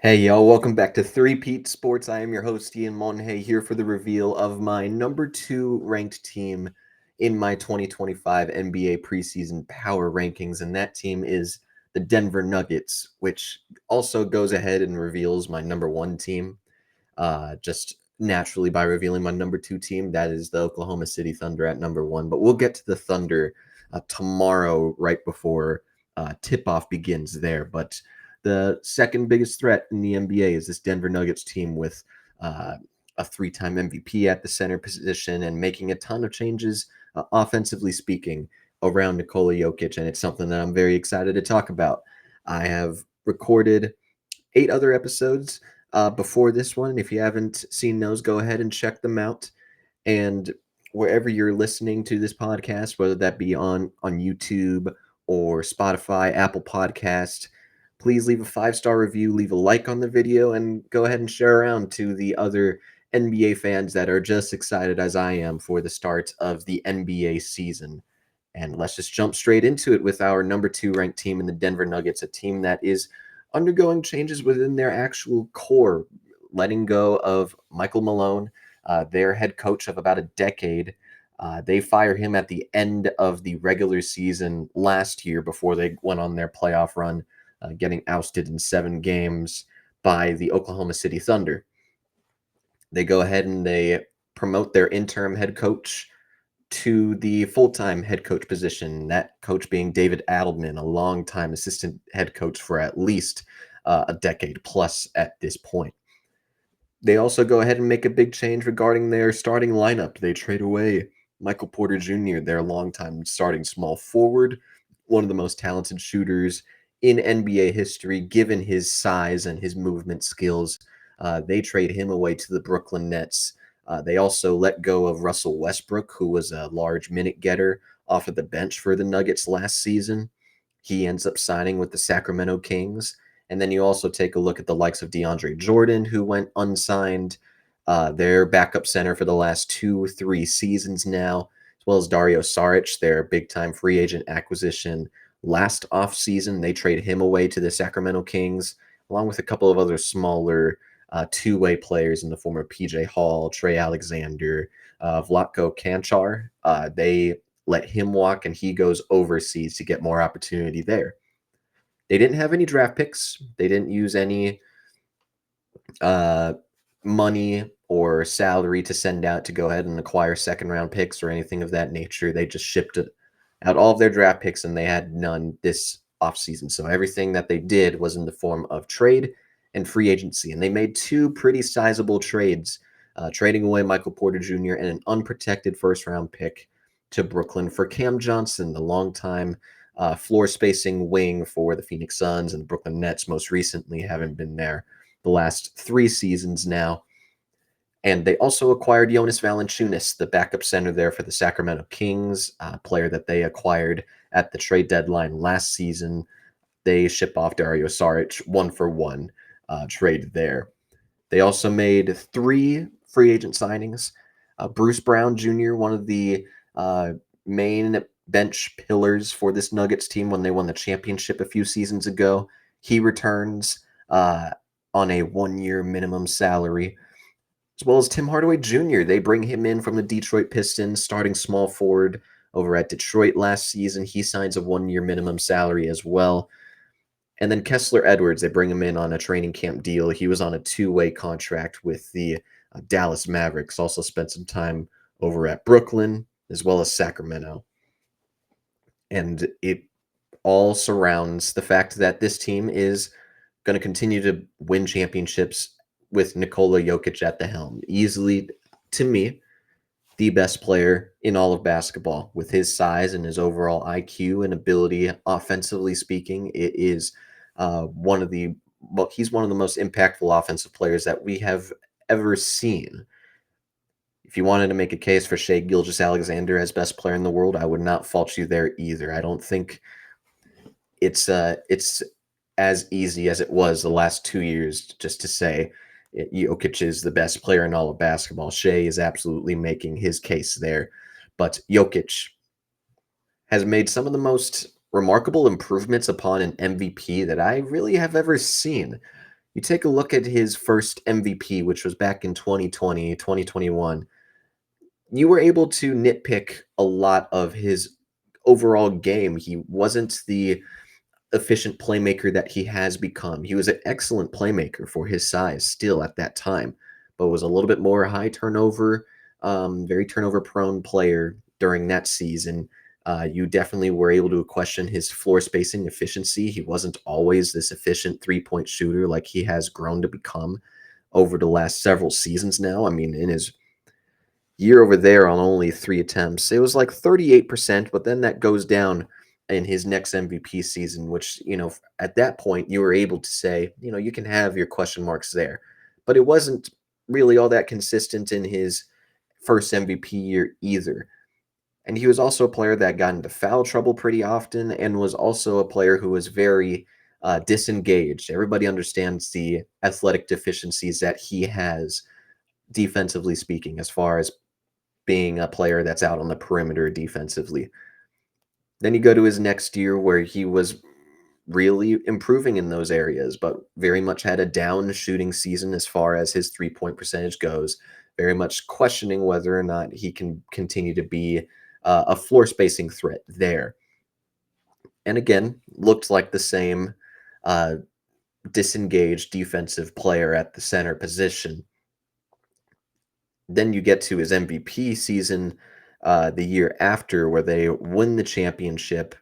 Hey y'all, welcome back to Three-Peat Sports. I am your host Ian Monhay here for the reveal of my number 2 ranked team in my 2025 NBA preseason power rankings, and that team is the Denver Nuggets, which also goes ahead and reveals my number 1 team. Just naturally by revealing my number 2 team, that is the Oklahoma City Thunder at number 1. But we'll get to the Thunder tomorrow, right before tip-off begins there. But the second biggest threat in the NBA is this Denver Nuggets team with uh, a 3-time MVP at the center position and making a ton of changes, offensively speaking, around Nikola Jokic. And it's something that I'm very excited to talk about. I have recorded 8 other episodes before this one. If you haven't seen those, go ahead and check them out. And wherever you're listening to this podcast, whether that be on YouTube or Spotify, Apple Podcast, please leave a 5-star review, leave a like on the video, and go ahead and share around to the other NBA fans that are just excited as I am for the start of the NBA season. And let's just jump straight into it with our number 2 ranked team in the Denver Nuggets, a team that is undergoing changes within their actual core, letting go of Michael Malone, their head coach of about a decade. They fire him at the end of the regular season last year before they went on their playoff run, getting ousted in 7 games by the Oklahoma City Thunder. They go ahead and they promote their interim head coach to the full-time head coach position, that coach being David Adelman, a longtime assistant head coach for at least a decade plus at this point. They also go ahead and make a big change regarding their starting lineup. They trade away Michael Porter Jr., their longtime starting small forward, one of the most talented shooters in NBA history, given his size and his movement skills. They trade him away to the Brooklyn Nets. They also let go of Russell Westbrook, who was a large minute getter off of the bench for the Nuggets last season. He ends up signing with the Sacramento Kings. And then you also take a look at the likes of DeAndre Jordan, who went unsigned, their backup center for the last 2-3 seasons now, as well as Dario Saric, their big-time free agent acquisition last offseason. They trade him away to the Sacramento Kings, along with a couple of other smaller two-way players in the form of PJ Hall, Trey Alexander, Vlatko Kanchar. They let him walk, and he goes overseas to get more opportunity there. They didn't have any draft picks. They didn't use any uh, money or salary to send out to go ahead and acquire second-round picks or anything of that nature. They just shipped out all of their draft picks, and they had none this offseason. So everything that they did was in the form of trade and free agency. And they made 2 pretty sizable trades, trading away Michael Porter Jr. and an unprotected first-round pick to Brooklyn for Cam Johnson, the longtime floor spacing wing for the Phoenix Suns and the Brooklyn Nets, most recently having been there the last 3 seasons now. And they also acquired Jonas Valanciunas, the backup center there for the Sacramento Kings, a player that they acquired at the trade deadline last season. They ship off Dario Saric 1-for-1 trade there. They also made 3 free agent signings. Bruce Brown Jr., one of the main bench pillars for this Nuggets team when they won the championship a few seasons ago. He returns on a 1-year minimum salary, as well as Tim Hardaway Jr. They bring him in from the Detroit Pistons, starting small forward over at Detroit last season. He signs a 1-year minimum salary as well. And then Kessler Edwards, they bring him in on a training camp deal. He was on a 2-way contract with the Dallas Mavericks, also spent some time over at Brooklyn as well as Sacramento. And it all surrounds the fact that this team is going to continue to win championships with Nikola Jokic at the helm. Easily, to me, the best player in all of basketball with his size and his overall IQ and ability, offensively speaking. It is he's one of the most impactful offensive players that we have ever seen. If you wanted to make a case for Shai Gilgeous-Alexander as best player in the world, I would not fault you there either. I don't think it's as easy as it was the last 2 years just to say Jokic is the best player in all of basketball. Shai is absolutely making his case there. But Jokic has made some of the most remarkable improvements upon an MVP that I really have ever seen. You take a look at his first MVP, which was back in 2020, 2021. You were able to nitpick a lot of his overall game. He wasn't the efficient playmaker that he has become. He was an excellent playmaker for his size still at that time, but was a little bit more high turnover, very turnover prone player during that season. You definitely were able to question his floor spacing efficiency. He wasn't always this efficient 3-point shooter like he has grown to become over the last several seasons now. I mean, in his year over there on only 3 attempts. It was like 38%, but then that goes down in his next MVP season, which, at that point, you were able to say, you can have your question marks there. But it wasn't really all that consistent in his first MVP year either. And he was also a player that got into foul trouble pretty often and was also a player who was very disengaged. Everybody understands the athletic deficiencies that he has defensively speaking, as far as being a player that's out on the perimeter defensively. Then you go to his next year where he was really improving in those areas, but very much had a down shooting season as far as his 3-point percentage goes. Very much questioning whether or not he can continue to be a floor spacing threat there. And again, looked like the same uh, disengaged defensive player at the center position. Then you get to his MVP season the year after, where they win the championship,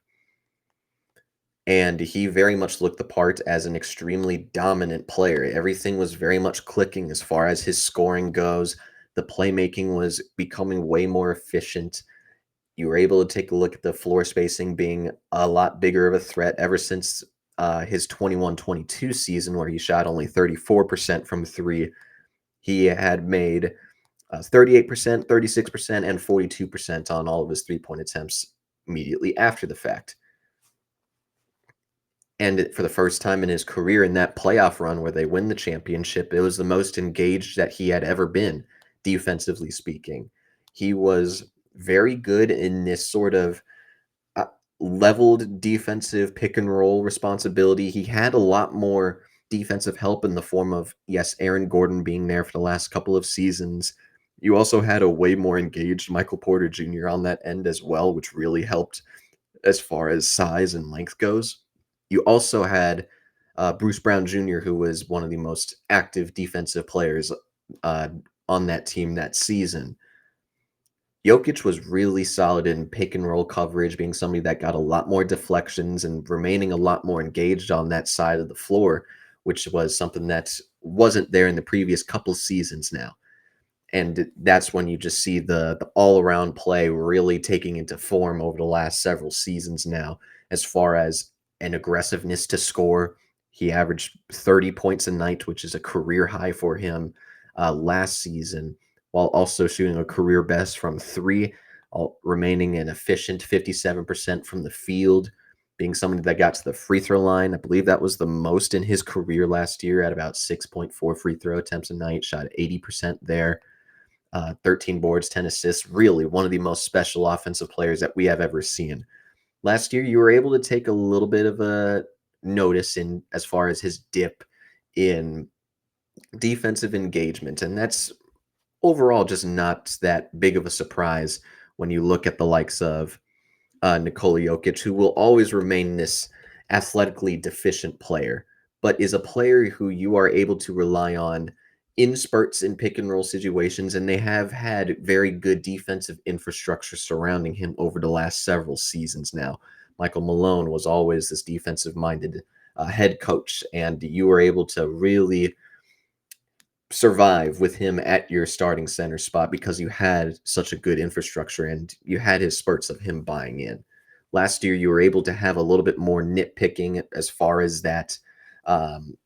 and he very much looked the part as an extremely dominant player. Everything was very much clicking as far as his scoring goes. The playmaking was becoming way more efficient. You were able to take a look at the floor spacing being a lot bigger of a threat ever since his 21-22 season, where he shot only 34% from three. He had made 38%, 36%, and 42% on all of his 3-point attempts immediately after the fact. And for the first time in his career in that playoff run where they win the championship, it was the most engaged that he had ever been, defensively speaking. He was very good in this sort of uh, leveled defensive pick and roll responsibility. He had a lot more defensive help in the form of, yes, Aaron Gordon being there for the last couple of seasons. You also had a way more engaged Michael Porter Jr. on that end as well, which really helped as far as size and length goes. You also had Bruce Brown Jr., who was one of the most active defensive players uh, on that team that season. Jokic was really solid in pick and roll coverage, being somebody that got a lot more deflections and remaining a lot more engaged on that side of the floor, which was something that wasn't there in the previous couple seasons now. And that's when you just see the all-around play really taking into form over the last several seasons now, as far as an aggressiveness to score. He averaged 30 points a night, which is a career high for him last season, while also shooting a career best from three, remaining an efficient 57% from the field, being somebody that got to the free throw line. I believe that was the most in his career last year at about 6.4 free throw attempts a night, shot 80% there. 13 boards, 10 assists, really one of the most special offensive players that we have ever seen. Last year, you were able to take a little bit of a notice in as far as his dip in defensive engagement, and that's overall just not that big of a surprise when you look at the likes of Nikola Jokic, who will always remain this athletically deficient player, but is a player who you are able to rely on in spurts in pick and roll situations, and they have had very good defensive infrastructure surrounding him over the last several seasons now. Michael Malone was always this defensive minded head coach, and you were able to really survive with him at your starting center spot because you had such a good infrastructure and you had his spurts of him buying in. Last year, you were able to have a little bit more nitpicking as far as that um,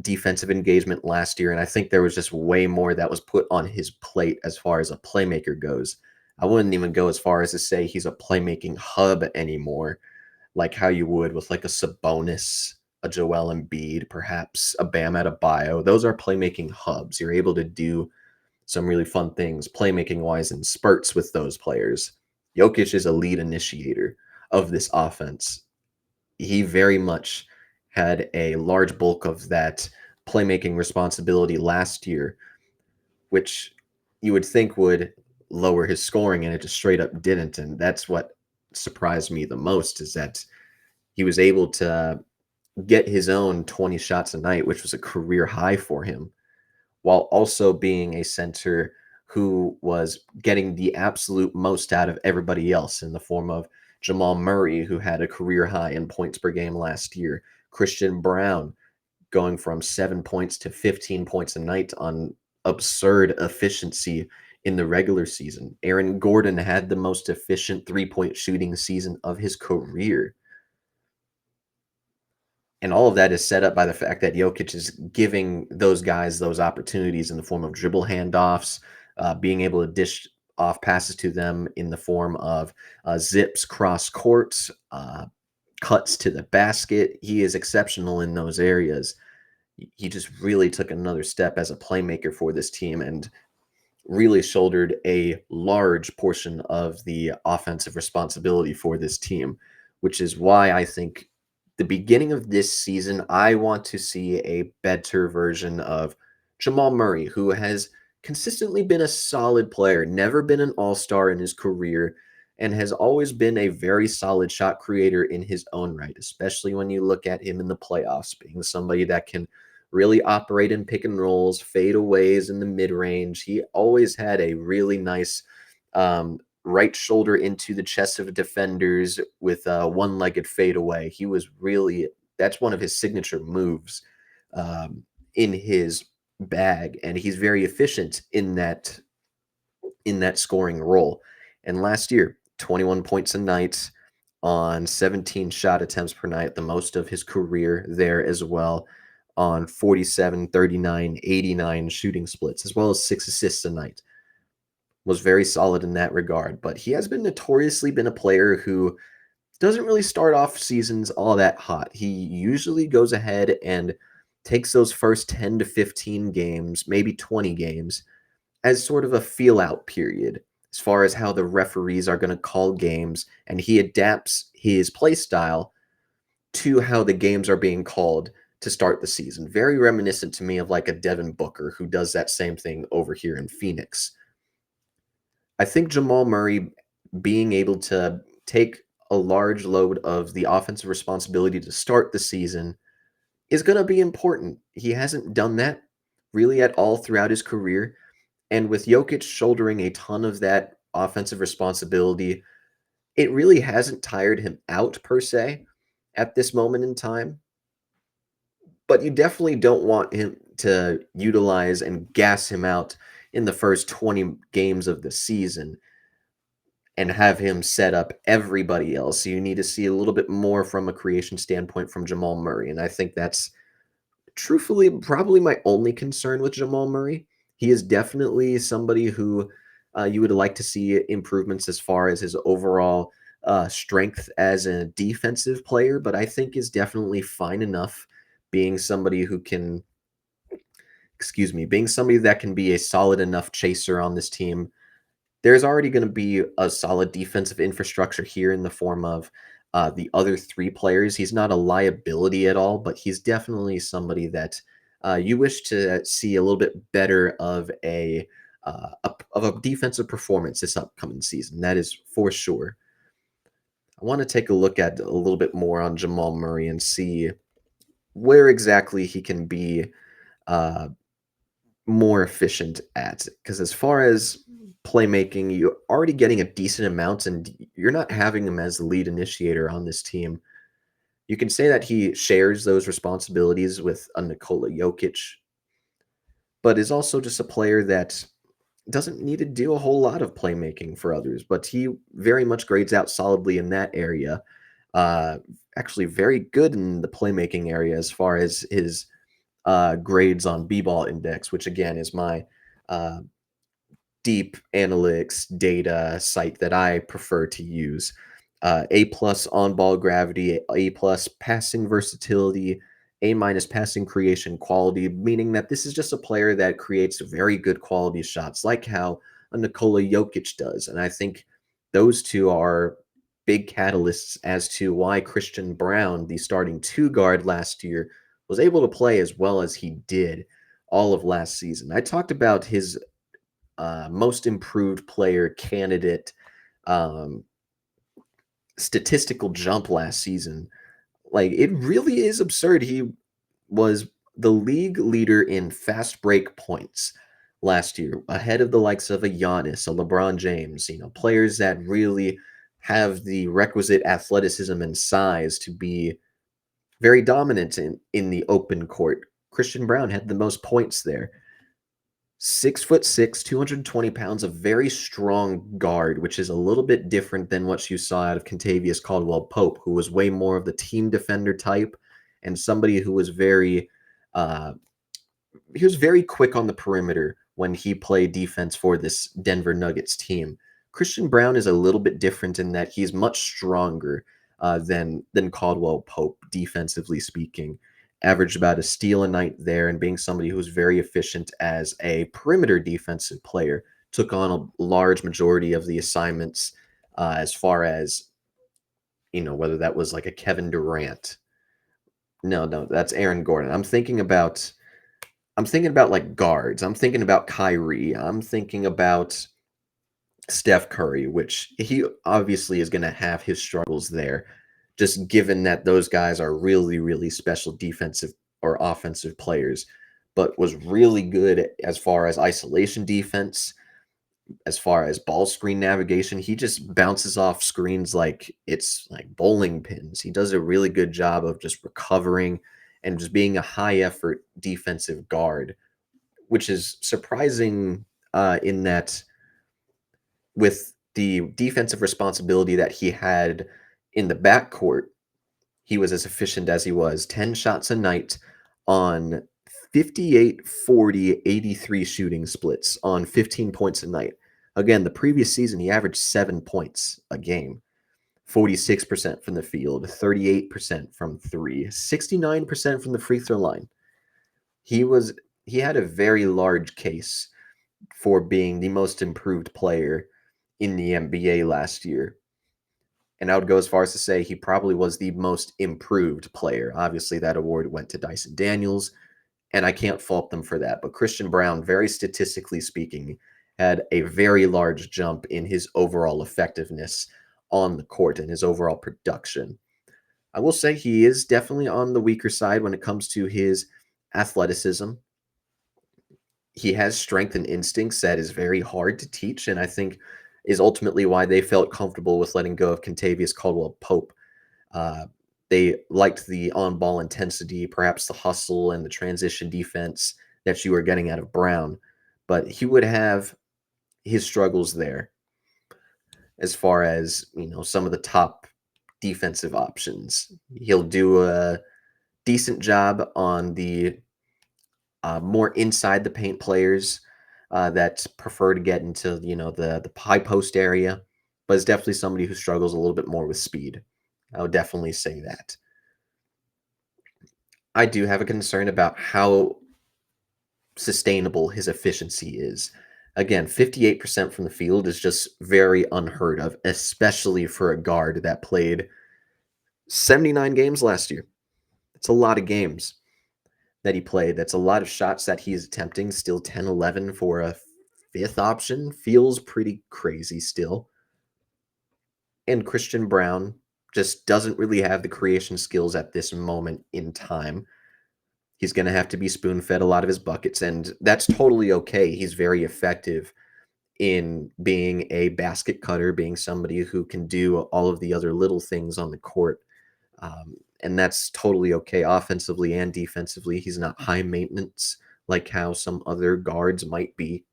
defensive engagement last year, and I think there was just way more that was put on his plate as far as a playmaker goes. I wouldn't even go as far as to say he's a playmaking hub anymore, like how you would with like a Sabonis, a Joel Embiid, perhaps a Bam Adebayo. Those are playmaking hubs. You're able to do some really fun things playmaking wise in spurts with those players. Jokic is a lead initiator of this offense. He very much had a large bulk of that playmaking responsibility last year, which you would think would lower his scoring, and it just straight up didn't. And that's what surprised me the most, is that he was able to get his own 20 shots a night, which was a career high for him, while also being a center who was getting the absolute most out of everybody else in the form of Jamal Murray, who had a career high in points per game last year, Christian Brown going from 7 points to 15 points a night on absurd efficiency in the regular season. Aaron Gordon had the most efficient 3-point shooting season of his career. And all of that is set up by the fact that Jokic is giving those guys those opportunities in the form of dribble handoffs, being able to dish off passes to them in the form of zips cross court, cuts to the basket. He is exceptional in those areas. He just really took another step as a playmaker for this team, and really shouldered a large portion of the offensive responsibility for this team, which is why I think the beginning of this season, I want to see a better version of Jamal Murray, who has consistently been a solid player, never been an all-star in his career, and has always been a very solid shot creator in his own right, especially when you look at him in the playoffs, being somebody that can really operate in pick and rolls, fadeaways in the mid range. He always had a really nice right shoulder into the chest of defenders with a one legged fadeaway. He was really, that's one of his signature moves in his bag. And he's very efficient in that scoring role. And last year, 21 points a night on 17 shot attempts per night, the most of his career there as well, on 47, 39, 89 shooting splits, as well as 6 assists a night. Was very solid in that regard. But he has been notoriously been a player who doesn't really start off seasons all that hot. He usually goes ahead and takes those first 10 to 15 games, maybe 20 games, as sort of a feel out period as far as how the referees are going to call games, and he adapts his play style to how the games are being called to start the season. Very reminiscent to me of like a Devin Booker, who does that same thing over here in Phoenix. I think Jamal Murray being able to take a large load of the offensive responsibility to start the season is going to be important. He hasn't done that really at all throughout his career. And with Jokic shouldering a ton of that offensive responsibility, it really hasn't tired him out per se at this moment in time. But you definitely don't want him to utilize and gas him out in the first 20 games of the season and have him set up everybody else. So you need to see a little bit more from a creation standpoint from Jamal Murray. And I think that's truthfully probably my only concern with Jamal Murray. He is definitely somebody who you would like to see improvements as far as his overall strength as a defensive player, but I think is definitely fine enough being somebody who can, excuse me, being somebody that can be a solid enough chaser on this team. There's already going to be a solid defensive infrastructure here in the form of the other three players. He's not a liability at all, but he's definitely somebody that you wish to see a little bit better of a defensive performance this upcoming season. That is for sure. I want to take a look at a little bit more on Jamal Murray and see where exactly he can be uh, more efficient at. Because as far as playmaking, you're already getting a decent amount, and you're not having him as the lead initiator on this team. You can say that he shares those responsibilities with a Nikola Jokic, but is also just a player that doesn't need to do a whole lot of playmaking for others, but he very much grades out solidly in that area. Uh, Actually, very good in the playmaking area as far as his grades on B-ball index, which again is my uh, deep analytics data site that I prefer to use. A plus on ball gravity, A plus passing versatility, A minus passing creation quality, meaning that this is just a player that creates very good quality shots, like how a Nikola Jokic does. And I think those two are big catalysts as to why Christian Brown, the starting two guard last year, was able to play as well as he did all of last season. I talked about his most improved player candidate um, statistical jump last season. Like, it really is absurd. He was the league leader in fast break points last year, ahead of the likes of a Giannis, a LeBron James, players that really have the requisite athleticism and size to be very dominant in the open court. Christian Brown had the most points there. 6'6", 220 pounds, a very strong guard, which is a little bit different than what you saw out of Kentavious Caldwell-Pope, who was way more of the team defender type and somebody who was uh, very quick on the perimeter when he played defense for this Denver Nuggets team. Christian Brown is a little bit different in that he's much stronger than Caldwell Pope, defensively speaking. Averaged about a steal a night there, and being somebody who's very efficient as a perimeter defensive player, took on a large majority of the assignments as far as whether that was like a Kevin Durant. No, that's Aaron Gordon. I'm thinking about like guards. I'm thinking about Kyrie. I'm thinking about Steph Curry, which he obviously is going to have his struggles there, just given that those guys are really, really special defensive or offensive players, but was really good as far as isolation defense, as far as ball screen navigation. He just bounces off screens like it's like bowling pins. He does a really good job of just recovering and just being a high effort defensive guard, which is surprising in that with the defensive responsibility that he had in the backcourt, he was as efficient as he was. 10 shots a night on 58, 40, 83 shooting splits on 15 points a night. Again, the previous season, he averaged 7 points a game, 46% from the field, 38% from three, 69% from the free throw line. He had a very large case for being the most improved player in the NBA last year. And I would go as far as to say he probably was the most improved player. Obviously, that award went to Dyson Daniels, and I can't fault them for that. But Christian Brown, very statistically speaking, had a very large jump in his overall effectiveness on the court and his overall production. I will say he is definitely on the weaker side when it comes to his athleticism. He has strength and instincts that is very hard to teach, and I think is ultimately why they felt comfortable with letting go of Kentavious Caldwell-Pope. Uh, they liked the on-ball intensity, perhaps the hustle and the transition defense that you were getting out of Brown, but he would have his struggles there as far as some of the top defensive options. He'll do a decent job on the more inside the paint players that prefer to get into the high post area, but is definitely somebody who struggles a little bit more with speed. I would definitely say that. I do have a concern about how sustainable his efficiency is. Again, 58% from the field is just very unheard of, especially for a guard that played 79 games last year. It's a lot of games that he played. That's a lot of shots that he's attempting. Still 10, 11 for a fifth option. Feels pretty crazy still. And Christian Brown just doesn't really have the creation skills at this moment in time. He's going to have to be spoon-fed a lot of his buckets, and that's totally okay. He's very effective in being a basket cutter, being somebody who can do all of the other little things on the court. And that's totally okay offensively and defensively. He's not high maintenance like how some other guards might be.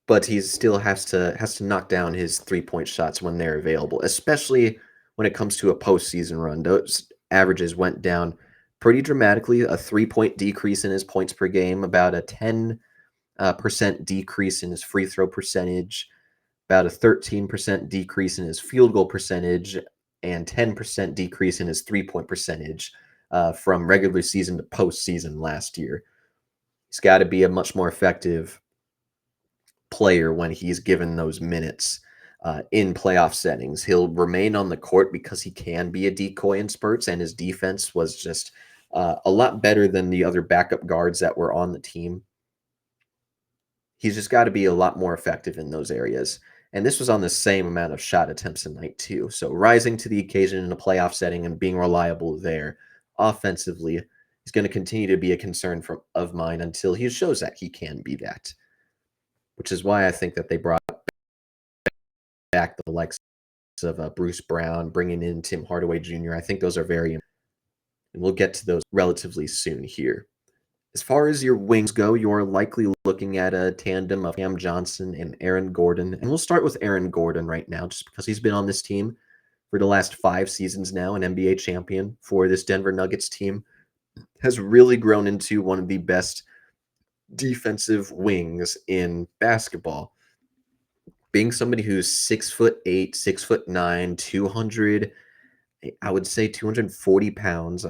But he still has to knock down his three-point shots when they're available, especially when it comes to a postseason run. Those averages went down pretty dramatically, a 3-point decrease in his points per game, about a 10% decrease in his free throw percentage, about a 13% decrease in his field goal percentage, and 10% decrease in his three-point percentage from regular season to postseason last year. He's got to be a much more effective player when he's given those minutes. in playoff settings. He'll remain on the court because he can be a decoy in spurts, and his defense was just a lot better than the other backup guards that were on the team. He's just got to be a lot more effective in those areas. And this was on the same amount of shot attempts a night, too. So rising to the occasion in a playoff setting and being reliable there offensively is going to continue to be a concern of mine until he shows that he can be that, which is why I think that they brought back the likes of Bruce Brown, bringing in Tim Hardaway Jr. I think those are very important, and we'll get to those relatively soon here. As far as your wings go, you're likely looking at a tandem of Cam Johnson and Aaron Gordon. And we'll start with Aaron Gordon right now, just because he's been on this team for the last 5 seasons now, an NBA champion for this Denver Nuggets team, has really grown into one of the best defensive wings in basketball. Being somebody who's 6'8", 6'9", 200, I would say 240 pounds.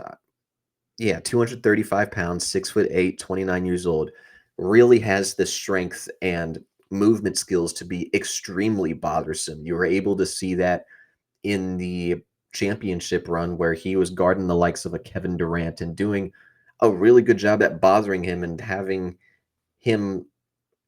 Yeah, 235 pounds, 6'8", 29 years old, really has the strength and movement skills to be extremely bothersome. You were able to see that in the championship run where he was guarding the likes of a Kevin Durant and doing a really good job at bothering him and having him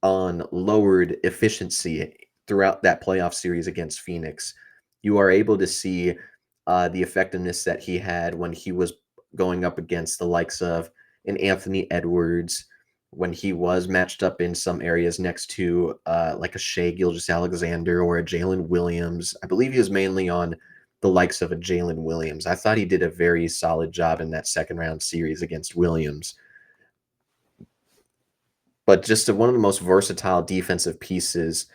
on lowered efficiency throughout that playoff series against Phoenix. You are able to see the effectiveness that he had when he was going up against the likes of an Anthony Edwards, when he was matched up in some areas next to like a Shai Gilgeous-Alexander or a Jalen Williams. I believe he was mainly on the likes of a Jalen Williams. I thought he did a very solid job in that second round series against Williams. But just one of the most versatile defensive pieces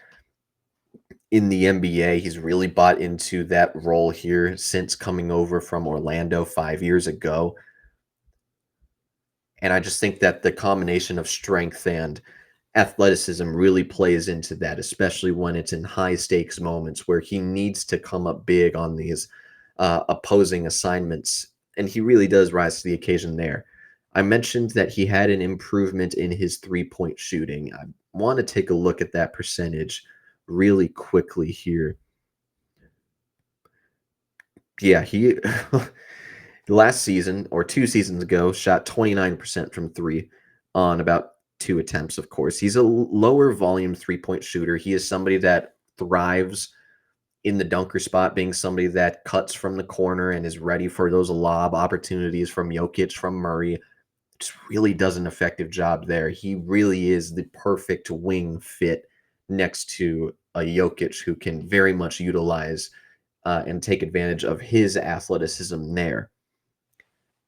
in the NBA. He's really bought into that role here since coming over from Orlando 5 years ago. And I just think that the combination of strength and athleticism really plays into that, especially when it's in high stakes moments where he needs to come up big on these opposing assignments. And he really does rise to the occasion there. I mentioned that he had an improvement in his 3-point shooting. I want to take a look at that percentage really quickly here. Yeah, he last season or 2 seasons ago shot 29% from 3 on about 2 attempts, of course. He's a lower volume 3-point shooter. He is somebody that thrives in the dunker spot, being somebody that cuts from the corner and is ready for those lob opportunities from Jokic, from Murray. Just really does an effective job there. He really is the perfect wing fit next to a Jokic who can very much utilize and take advantage of his athleticism there.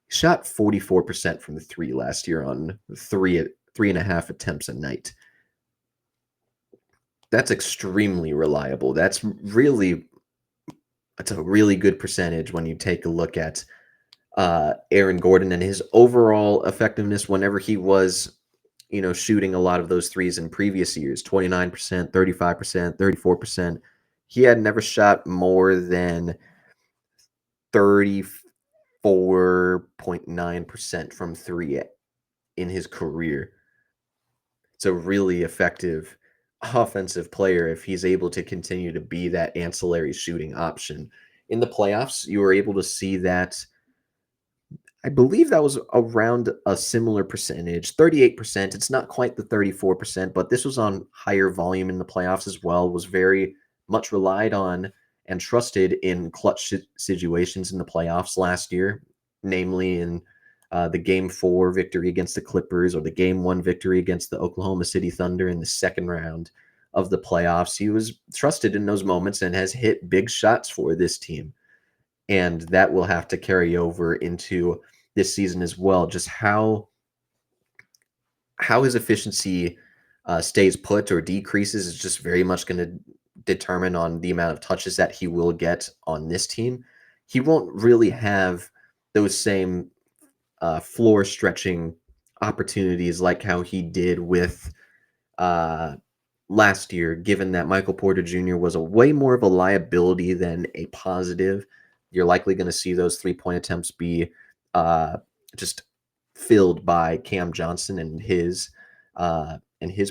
Shot 44% from the 3 last year on 3.5 attempts a night. That's extremely reliable. That's a really good percentage when you take a look at Aaron Gordon and his overall effectiveness whenever he was, shooting a lot of those threes in previous years, 29%, 35%, 34%. He had never shot more than 34.9% from 3 in his career. It's a really effective offensive player if he's able to continue to be that ancillary shooting option. In the playoffs, you were able to see that. I believe that was around a similar percentage, 38%. It's not quite the 34%, but this was on higher volume in the playoffs as well, was very much relied on and trusted in clutch situations in the playoffs last year, namely in the Game 4 victory against the Clippers or the Game 1 victory against the Oklahoma City Thunder in the second round of the playoffs. He was trusted in those moments and has hit big shots for this team. And that will have to carry over into this season as well. Just how his efficiency stays put or decreases is just very much going to determine on the amount of touches that he will get on this team. He won't really have those same floor stretching opportunities like how he did with last year, given that Michael Porter Jr. was a way more of a liability than a positive. You're likely going to see those 3-point attempts be just filled by Cam Johnson and his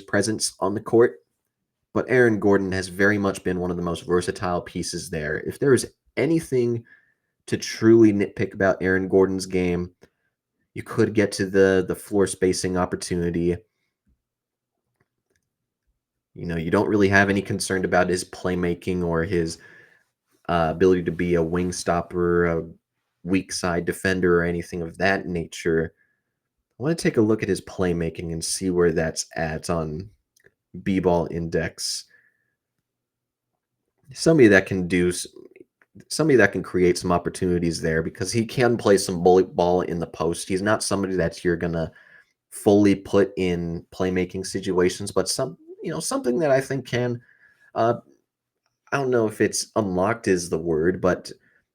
presence on the court. but Aaron Gordon has very much been one of the most versatile pieces there. If there is anything to truly nitpick about Aaron Gordon's game, you could get to the floor spacing opportunity. You don't really have any concern about his playmaking or his ability to be a wing stopper, a weak side defender, or anything of that nature. I want to take a look at his playmaking and see where that's at on B-ball index. Somebody that can do somebody that can create some opportunities there because he can play some bullet ball in the post. He's not somebody that you're gonna fully put in playmaking situations, but something that I think can uh, I don't know if it's unlocked is the word, but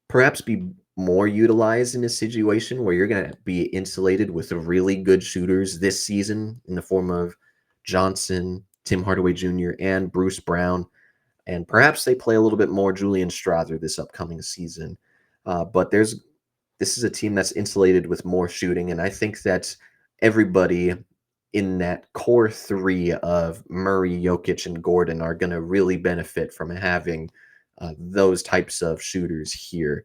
perhaps be more utilized in a situation where you're going to be insulated with really good shooters this season in the form of Johnson, Tim Hardaway Jr., and Bruce Brown. And perhaps they play a little bit more Julian Strawther this upcoming season. But this is a team that's insulated with more shooting, and I think that everybody in that core three of Murray, Jokic, and Gordon are going to really benefit from having those types of shooters here.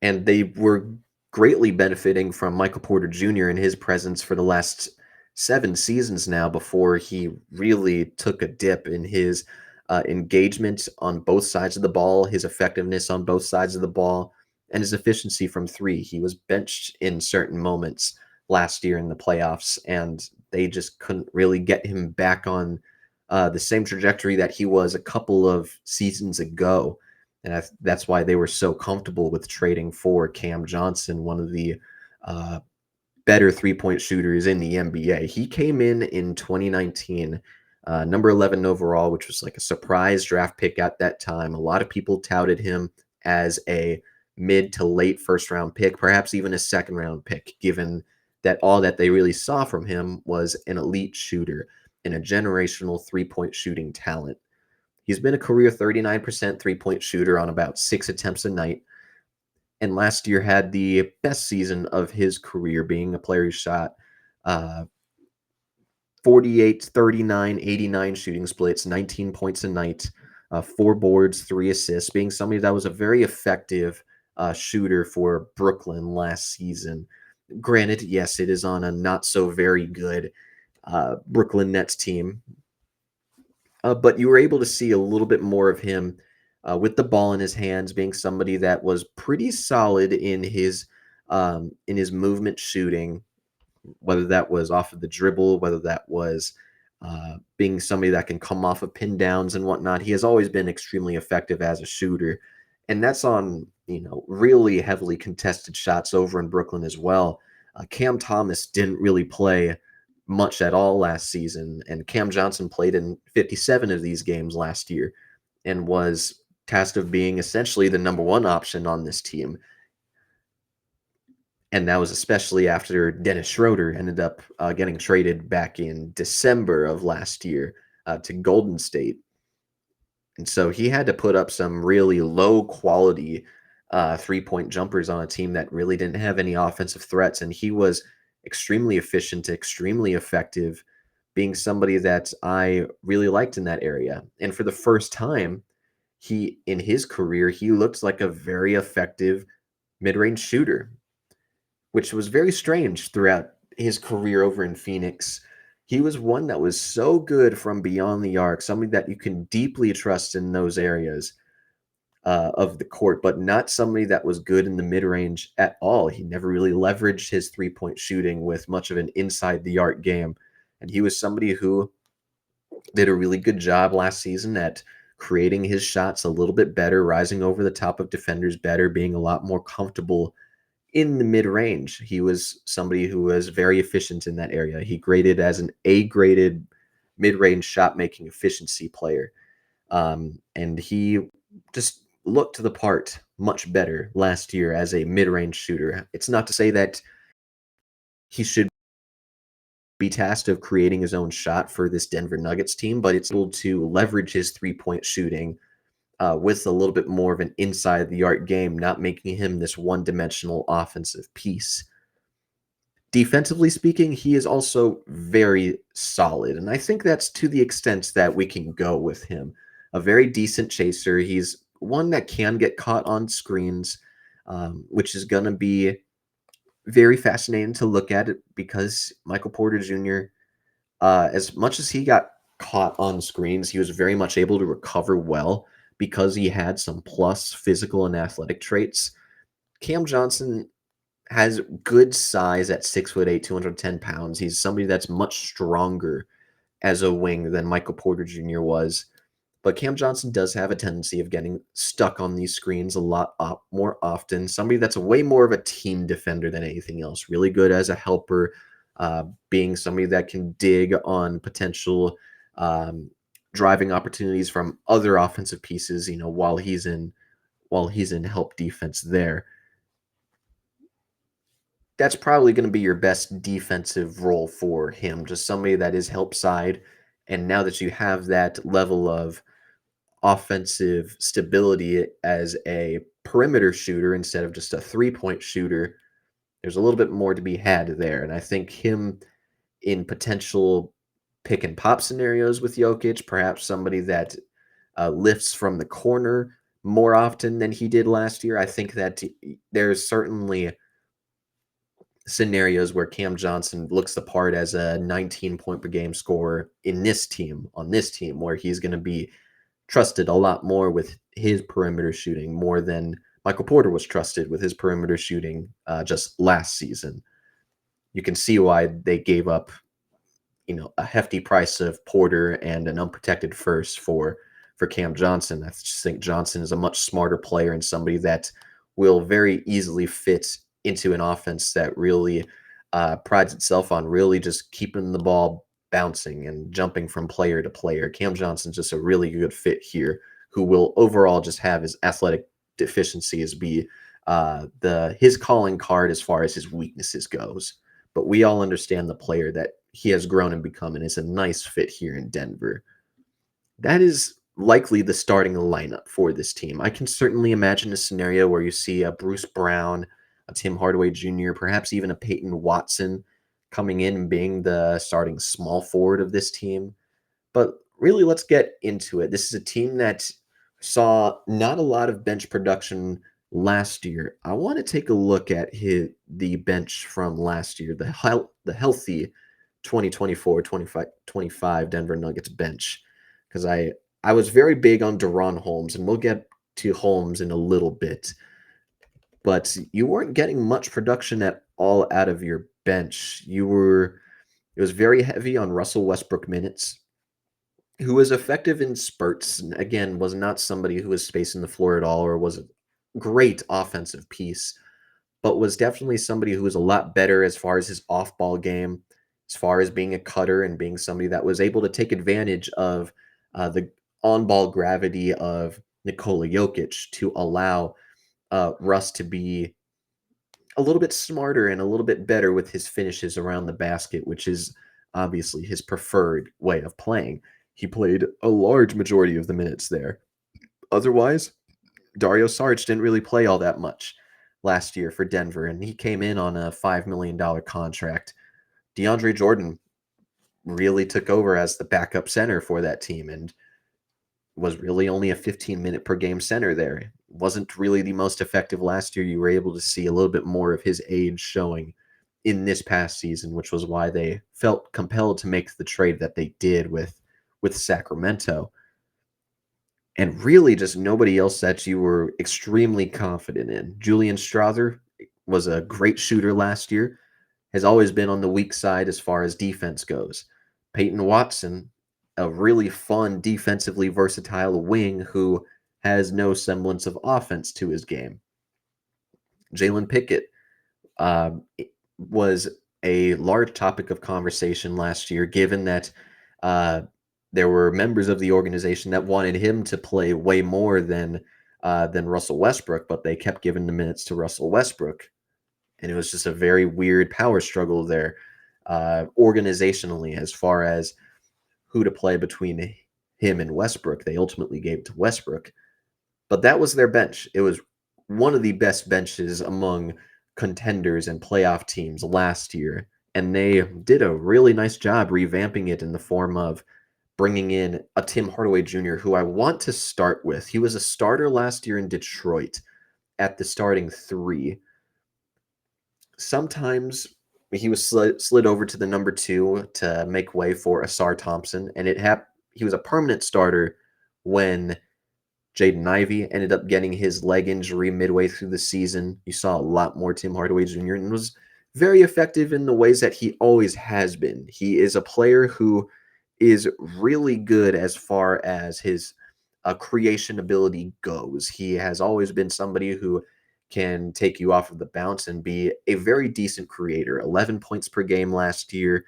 And they were greatly benefiting from Michael Porter Jr. and his presence for the last 7 seasons now before he really took a dip in his engagement on both sides of the ball, his effectiveness on both sides of the ball, and his efficiency from three. He was benched in certain moments last year in the playoffs, and they just couldn't really get him back on the same trajectory that he was a couple of seasons ago. And that's why they were so comfortable with trading for Cam Johnson, one of the better three-point shooters in the NBA. He came in 2019, number 11 overall, which was like a surprise draft pick at that time. A lot of people touted him as a mid to late first-round pick, perhaps even a second-round pick, given that all that they really saw from him was an elite shooter and a generational three-point shooting talent. He's been a career 39% three-point shooter on about 6 attempts a night, and last year had the best season of his career, being a player who shot 48, 39, 89 shooting splits, 19 points a night, 4 boards, 3 assists, being somebody that was a very effective shooter for Brooklyn last season. Granted, yes, it is on a not so very good Brooklyn Nets team, but you were able to see a little bit more of him with the ball in his hands, being somebody that was pretty solid in his movement shooting, whether that was off of the dribble, whether that was being somebody that can come off of pin downs and whatnot. He has always been extremely effective as a shooter, and that's on really heavily contested shots over in Brooklyn as well. Cam Thomas didn't really play much at all last season, and Cam Johnson played in 57 of these games last year and was tasked of being essentially the number one option on this team. And that was especially after Dennis Schroeder ended up getting traded back in December of last year to Golden State. And so he had to put up some really low quality three-point jumpers on a team that really didn't have any offensive threats. And he was extremely efficient, extremely effective, being somebody that I really liked in that area. And for the first time, in his career, he looked like a very effective mid-range shooter, which was very strange throughout his career over in Phoenix. He was one that was so good from beyond the arc, somebody that you can deeply trust in those areas of the court, but not somebody that was good in the mid range at all. He never really leveraged his three-point shooting with much of an inside the arc game. And he was somebody who did a really good job last season at creating his shots a little bit better, rising over the top of defenders better, being a lot more comfortable in the mid-range. He was somebody who was very efficient in that area. He graded as an A-graded mid-range shot-making efficiency player. And he just looked the part much better last year as a mid-range shooter. It's not to say that he should be tasked of creating his own shot for this Denver Nuggets team, but it's able to leverage his three-point shooting with a little bit more of an inside the arc game, not making him this one-dimensional offensive piece. Defensively speaking, he is also very solid, and I think that's to the extent that we can go with him. A very decent chaser. He's one that can get caught on screens, which is going to be very fascinating to look at it because Michael Porter Jr., as much as he got caught on screens, he was very much able to recover well because he had some plus physical and athletic traits. Cam Johnson has good size at 6'8", 210 pounds. He's somebody that's much stronger as a wing than Michael Porter Jr. was. But Cam Johnson does have a tendency of getting stuck on these screens a lot more often. Somebody that's way more of a team defender than anything else. Really good as a helper, being somebody that can dig on potential um, driving opportunities from other offensive pieces. While he's in help defense there. That's probably going to be your best defensive role for him. Just somebody that is help side. And now that you have that level of offensive stability as a perimeter shooter instead of just a 3-point shooter, there's a little bit more to be had there. And I think him in potential pick and pop scenarios with Jokic, perhaps somebody that lifts from the corner more often than he did last year. I think that there's certainly scenarios where Cam Johnson looks the part as a 19-point per game scorer on this team, where he's going to be trusted a lot more with his perimeter shooting, more than Michael Porter was trusted with his perimeter shooting just last season. You can see why they gave up, a hefty price of Porter and an unprotected first for Cam Johnson. I just think Johnson is a much smarter player and somebody that will very easily fit into an offense that really prides itself on really just keeping the ball bouncing and jumping from player to player. Cam Johnson's just a really good fit here, who will overall just have his athletic deficiencies be his calling card as far as his weaknesses goes. But we all understand the player that he has grown and become, and it's a nice fit here in Denver. That is likely the starting lineup for this team. I can certainly imagine a scenario where you see a Bruce Brown, a Tim Hardaway Jr., perhaps even a Peyton Watson coming in and being the starting small forward of this team. But really, let's get into it. This is a team that saw not a lot of bench production last year. I want to take a look at the bench from last year, the healthy 2024-25 Denver Nuggets bench, because I was very big on Deron Holmes, and we'll get to Holmes in a little bit. But you weren't getting much production at all out of your bench. It was very heavy on Russell Westbrook minutes, who was effective in spurts. And again, was not somebody who was spacing the floor at all or was a great offensive piece, but was definitely somebody who was a lot better as far as his off-ball game, as far as being a cutter and being somebody that was able to take advantage of the on-ball gravity of Nikola Jokic to allow Russ to be a little bit smarter and a little bit better with his finishes around the basket, which is obviously his preferred way of playing. He played a large majority of the minutes there. Otherwise, Dario Saric didn't really play all that much last year for Denver, and he came in on a $5 million contract. DeAndre Jordan really took over as the backup center for that team and was really only a 15-minute per game center there. Wasn't really the most effective last year. You were able to see a little bit more of his age showing in this past season, which was why they felt compelled to make the trade that they did with Sacramento. And really just nobody else that you were extremely confident in. Julian Strawther was a great shooter last year, has always been on the weak side as far as defense goes. Peyton Watson, a really fun, defensively versatile wing who has no semblance of offense to his game. Jalen Pickett was a large topic of conversation last year, given that there were members of the organization that wanted him to play way more than Russell Westbrook, but they kept giving the minutes to Russell Westbrook. And it was just a very weird power struggle there organizationally as far as who to play between him and Westbrook. They ultimately gave it to Westbrook. But that was their bench. It was one of the best benches among contenders and playoff teams last year, and they did a really nice job revamping it in the form of bringing in a Tim Hardaway Jr., who I want to start with. He was a starter last year in Detroit at the starting three. Sometimes he was slid over to the number two to make way for Asar Thompson, and he was a permanent starter when Jaden Ivey ended up getting his leg injury midway through the season. You saw a lot more Tim Hardaway Jr. and was very effective in the ways that he always has been. He is a player who is really good as far as his creation ability goes. He has always been somebody who can take you off of the bounce and be a very decent creator. 11 points per game last year,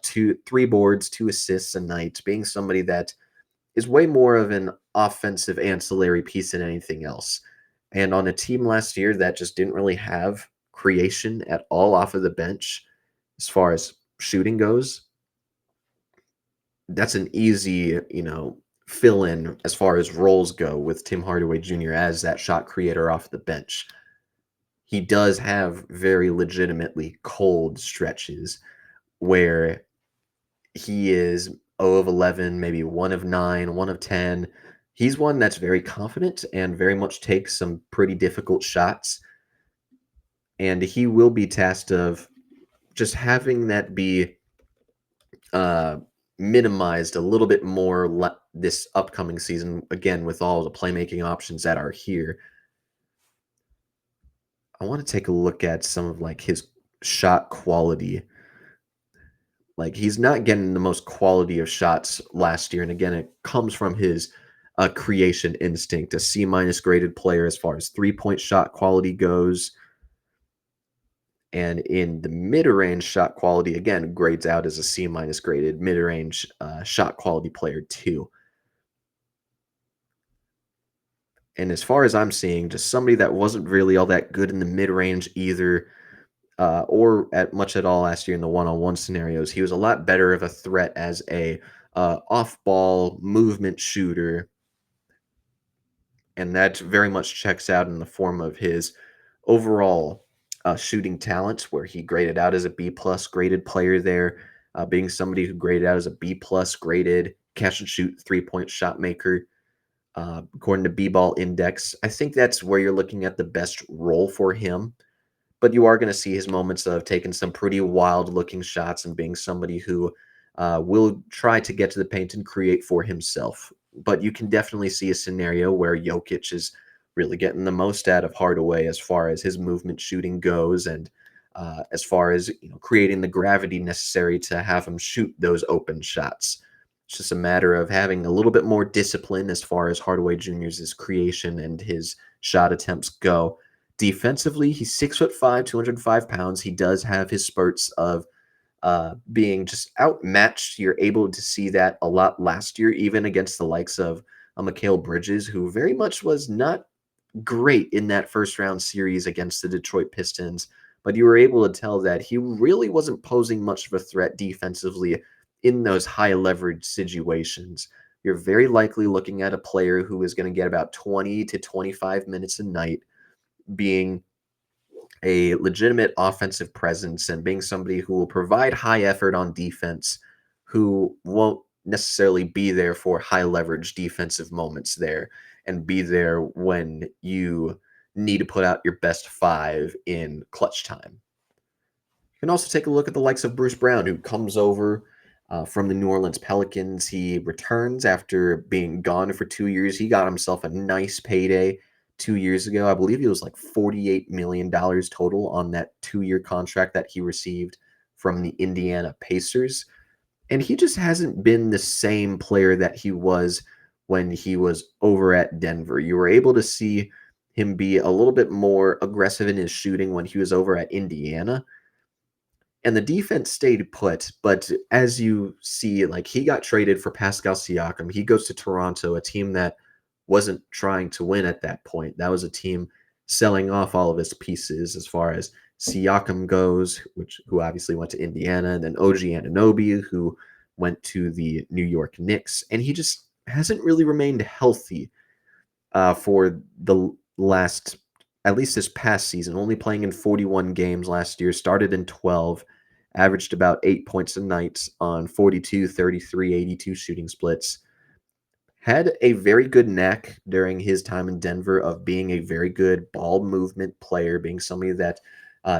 three boards, 2 assists a night, being somebody that is way more of an offensive ancillary piece than anything else. And on a team last year that just didn't really have creation at all off of the bench as far as shooting goes, that's an easy, fill in as far as roles go with Tim Hardaway Jr. as that shot creator off the bench. He does have very legitimately cold stretches where he is 0 of 11, maybe 1 of 9, 1 of 10. He's one that's very confident and very much takes some pretty difficult shots. And he will be tasked of just having that be minimized a little bit more this upcoming season, again, with all the playmaking options that are here. I want to take a look at some of his shot quality. He's not getting the most quality of shots last year, and again, it comes from his creation instinct. A C- graded player as far as 3-point shot quality goes, and in the mid-range shot quality, again, grades out as a C- graded mid-range shot quality player too. And as far as I'm seeing, just somebody that wasn't really all that good in the mid-range either, or at much at all last year in the one-on-one scenarios. He was a lot better of a threat as a off-ball movement shooter, and that very much checks out in the form of his overall shooting talents, where he graded out as a B-plus graded player there, being somebody who graded out as a B-plus graded catch-and-shoot three-point shot maker. According to B-Ball Index, I think that's where you're looking at the best role for him. But you are going to see his moments of taking some pretty wild-looking shots and being somebody who will try to get to the paint and create for himself. But you can definitely see a scenario where Jokic is really getting the most out of Hardaway as far as his movement shooting goes, and as far as creating the gravity necessary to have him shoot those open shots. It's just a matter of having a little bit more discipline as far as Hardaway Jr.'s creation and his shot attempts go. Defensively, he's 6'5", 205 pounds. He does have his spurts of being just outmatched. You're able to see that a lot last year, even against the likes of Mikal Bridges, who very much was not great in that first round series against the Detroit Pistons. But you were able to tell that he really wasn't posing much of a threat defensively in those high leverage situations. You're very likely looking at a player who is going to get about 20 to 25 minutes a night, being a legitimate offensive presence and being somebody who will provide high effort on defense, who won't necessarily be there for high leverage defensive moments there and be there when you need to put out your best five in clutch time. You can also take a look at the likes of Bruce Brown, who comes over from the New Orleans Pelicans. He returns after being gone for 2 years. He got himself a nice payday 2 years ago. I believe it was like $48 million total on that 2-year contract that he received from the Indiana Pacers. And he just hasn't been the same player that he was when he was over at Denver. You were able to see him be a little bit more aggressive in his shooting when he was over at Indiana. And the defense stayed put, but as you see, he got traded for Pascal Siakam. He goes to Toronto, a team that wasn't trying to win at that point. That was a team selling off all of its pieces as far as Siakam goes, who obviously went to Indiana, and then OG Anunoby, who went to the New York Knicks. And he just hasn't really remained healthy for the last at least this past season, only playing in 41 games last year, started in 12, averaged about 8 points a night on 42, 33, 82 shooting splits. Had a very good knack during his time in Denver of being a very good ball movement player, being somebody that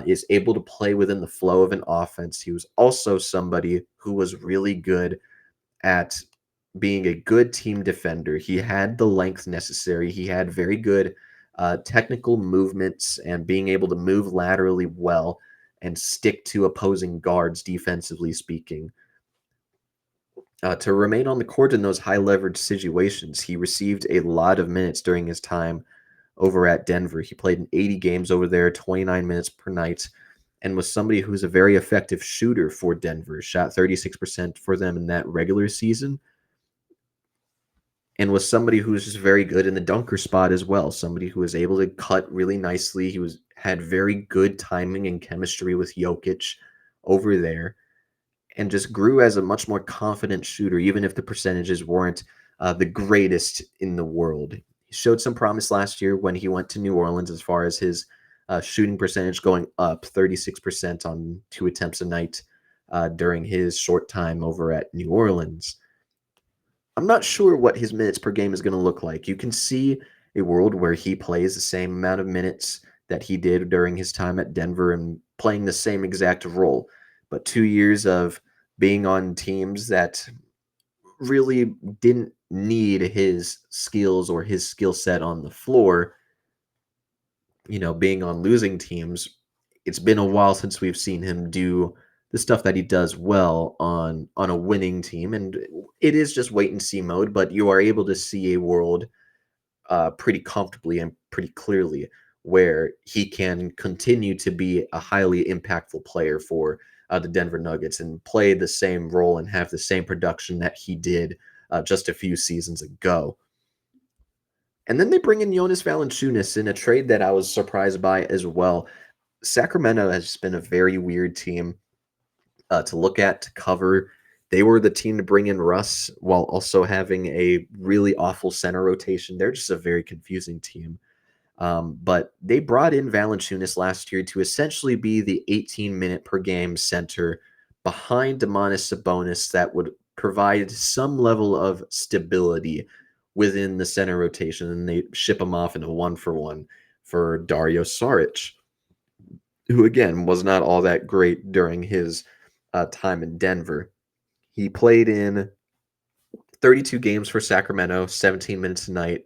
is able to play within the flow of an offense. He was also somebody who was really good at being a good team defender. He had the length necessary. He had very good technical movements and being able to move laterally well and stick to opposing guards, defensively speaking. To remain on the court in those high leverage situations, he received a lot of minutes during his time over at Denver. He played in 80 games over there, 29 minutes per night, and was somebody who's a very effective shooter for Denver. Shot 36% for them in that regular season, and was somebody who was just very good in the dunker spot as well. Somebody who was able to cut really nicely. He was had very good timing and chemistry with Jokic over there, and just grew as a much more confident shooter, even if the percentages weren't the greatest in the world. He showed some promise last year when he went to New Orleans as far as his shooting percentage going up 36% on 2 attempts a night during his short time over at New Orleans. I'm not sure what his minutes per game is going to look like. You can see a world where he plays the same amount of minutes that he did during his time at Denver and playing the same exact role. But 2 years of being on teams that really didn't need his skills or his skill set on the floor, being on losing teams, it's been a while since we've seen him do the stuff that he does well on a winning team, and it is just wait and see mode. But you are able to see a world pretty comfortably and pretty clearly where he can continue to be a highly impactful player for the Denver Nuggets and play the same role and have the same production that he did just a few seasons ago. And then they bring in Jonas Valanciunas in a trade that I was surprised by as well. Sacramento has been a very weird team to look at, to cover. They were the team to bring in Russ while also having a really awful center rotation. They're just a very confusing team. But they brought in Valanciunas last year to essentially be the 18-minute per game center behind Domantas Sabonis that would provide some level of stability within the center rotation. And they ship him off in a 1-for-1 for Dario Saric, who again was not all that great during his time in Denver. He played in 32 games for Sacramento, 17 minutes a night,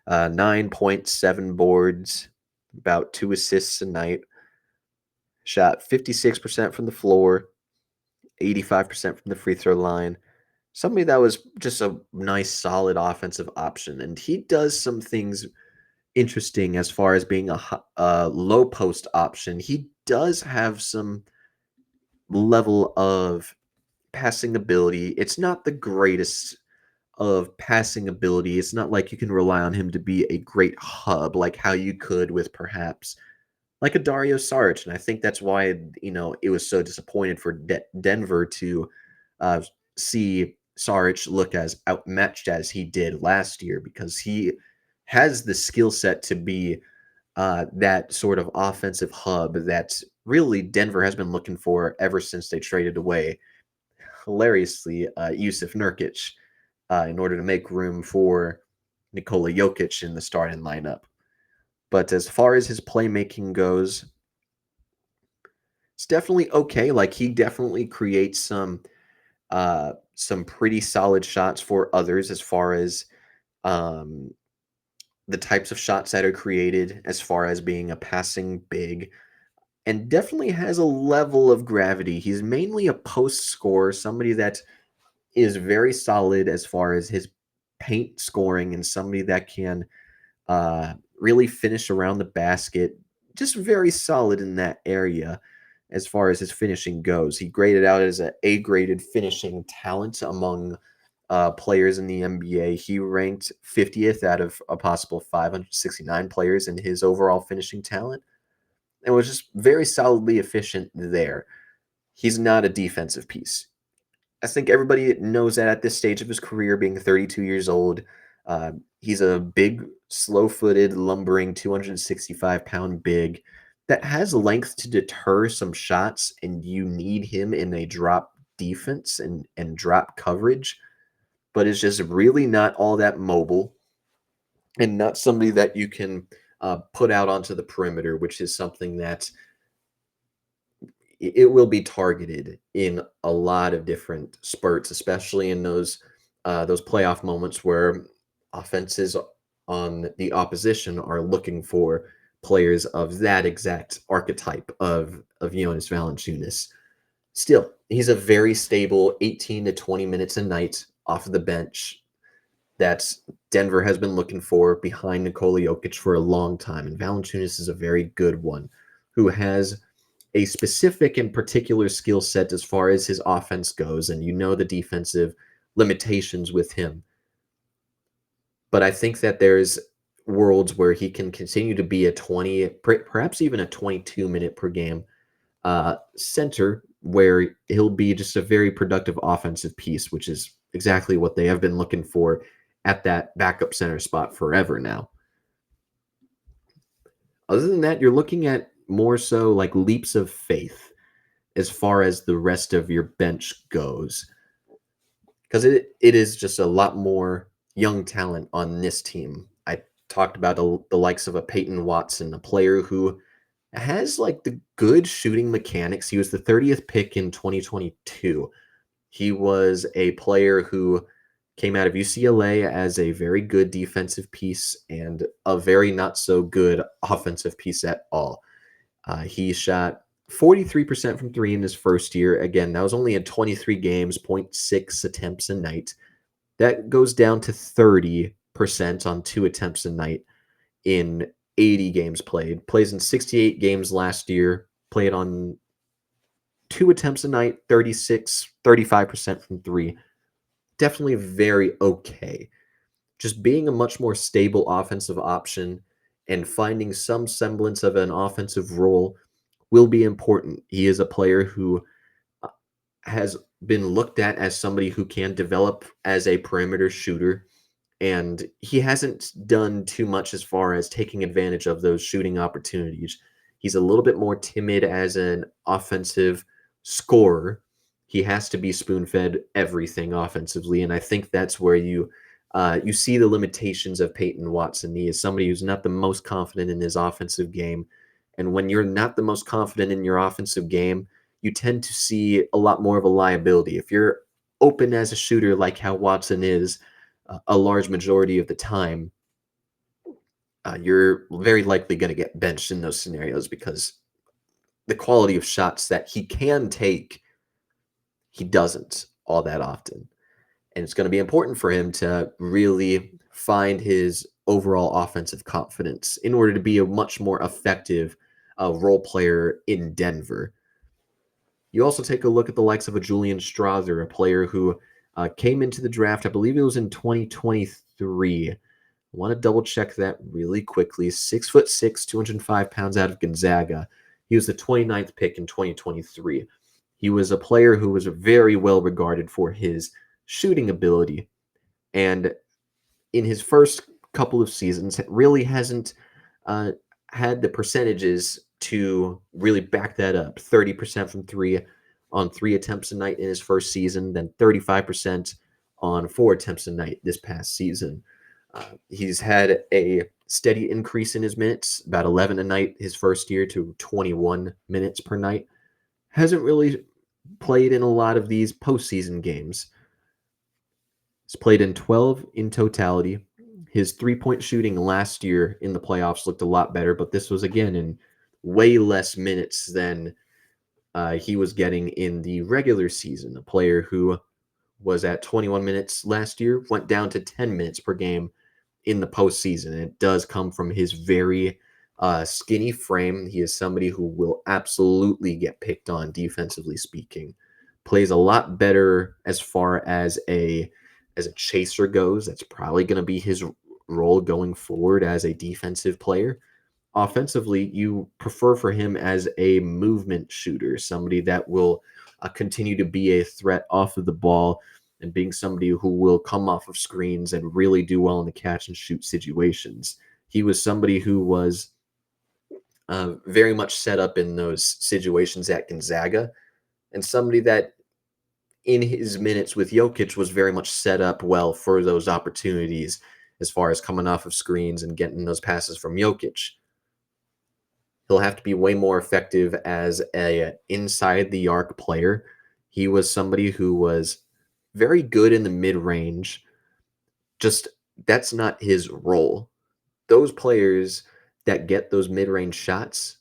9.7 boards, about 2 assists a night. Shot 56% from the floor, 85% from the free throw line. Somebody that was just a nice, solid offensive option. And he does some things interesting as far as being a low post option. He does have some level of passing ability. It's not the greatest of passing ability. It's not like you can rely on him to be a great hub like how you could with perhaps like a Dario Saric. And I think that's why, it was so disappointed for Denver to uh, see Saric look as outmatched as he did last year, because he has the skill set to be that sort of offensive hub that really Denver has been looking for ever since they traded away, hilariously, Yusuf Nurkic in order to make room for Nikola Jokic in the starting lineup. But as far as his playmaking goes, it's definitely okay. Like, he definitely creates some pretty solid shots for others as far as um, the types of shots that are created, as far as being a passing big, and definitely has a level of gravity. He's mainly a post scorer, somebody that is very solid as far as his paint scoring, and somebody that can really finish around the basket. Just very solid in that area as far as his finishing goes. He graded out as an A-graded finishing talent among players in the NBA. He ranked 50th out of a possible 569 players in his overall finishing talent, and was just very solidly efficient there. He's not a defensive piece. I think everybody knows that at this stage of his career, being 32 years old. He's a big, slow-footed, lumbering 265-pound big that has length to deter some shots, and you need him in a drop defense and drop coverage, but is just really not all that mobile and not somebody that you can put out onto the perimeter, which is something that it will be targeted in a lot of different spurts, especially in those playoff moments where offenses on the opposition are looking for players of that exact archetype of Jonas Valanciunas. Still, he's a very stable 18 to 20 minutes a night off of the bench that Denver has been looking for behind Nikola Jokic for a long time. And Valanciunas is a very good one who has a specific and particular skill set as far as his offense goes. And you know the defensive limitations with him. But I think that there's worlds where he can continue to be a 20, perhaps even a 22-minute per game center where he'll be just a very productive offensive piece, which is exactly what they have been looking for at that backup center spot forever now. Other than that, you're looking at more so like leaps of faith as far as the rest of your bench goes. Because it is just a lot more young talent on this team. I talked about the likes of a Peyton Watson, a player who has like the good shooting mechanics. He was the 30th pick in 2022. He was a player who came out of UCLA as a very good defensive piece and a very not so good offensive piece at all. He shot 43% from three in his first year. Again, that was only in 23 games, 0.6 attempts a night. That goes down to 30% on 2 attempts a night in 80 games played. Plays in 68 games last year, played on 2 attempts a night, 35% from three. Definitely very okay. Just being a much more stable offensive option and finding some semblance of an offensive role will be important. He is a player who has been looked at as somebody who can develop as a perimeter shooter, and he hasn't done too much as far as taking advantage of those shooting opportunities. He's a little bit more timid as an offensive scorer. He has to be spoon-fed everything offensively, and I think that's where you see the limitations of Peyton Watson. He is somebody who's not the most confident in his offensive game, and when you're not the most confident in your offensive game, you tend to see a lot more of a liability. If you're open as a shooter like how Watson is, a large majority of the time, you're very likely going to get benched in those scenarios because the quality of shots that he can take, he doesn't all that often. And it's going to be important for him to really find his overall offensive confidence in order to be a much more effective role player in Denver. You also take a look at the likes of a Julian Strawther, a player who came into the draft, I believe it was in 2023. I want to double check that really quickly. 6'6", 205 pounds out of Gonzaga. He was the 29th pick in 2023. He was a player who was very well regarded for his shooting ability. And in his first couple of seasons, really hasn't had the percentages to really back that up. 30% from three on 3 attempts a night in his first season, then 35% on 4 attempts a night this past season. He's had a steady increase in his minutes, about 11 a night his first year to 21 minutes per night. Hasn't really played in a lot of these postseason games. He's played in 12 in totality. His three-point shooting last year in the playoffs looked a lot better, but this was, again, in way less minutes than he was getting in the regular season. A player who was at 21 minutes last year went down to 10 minutes per game in the postseason. And it does come from his very skinny frame. He is somebody who will absolutely get picked on defensively speaking. Plays a lot better as far as a chaser goes. That's probably going to be his role going forward as a defensive player. Offensively, you prefer for him as a movement shooter, somebody that will continue to be a threat off of the ball and being somebody who will come off of screens and really do well in the catch and shoot situations. He was somebody who was very much set up in those situations at Gonzaga, and somebody that in his minutes with Jokic was very much set up well for those opportunities as far as coming off of screens and getting those passes from Jokic. He'll have to be way more effective as a inside the arc player. He was somebody who was very good in the mid-range. Just that's not his role. Those players that get those mid-range shots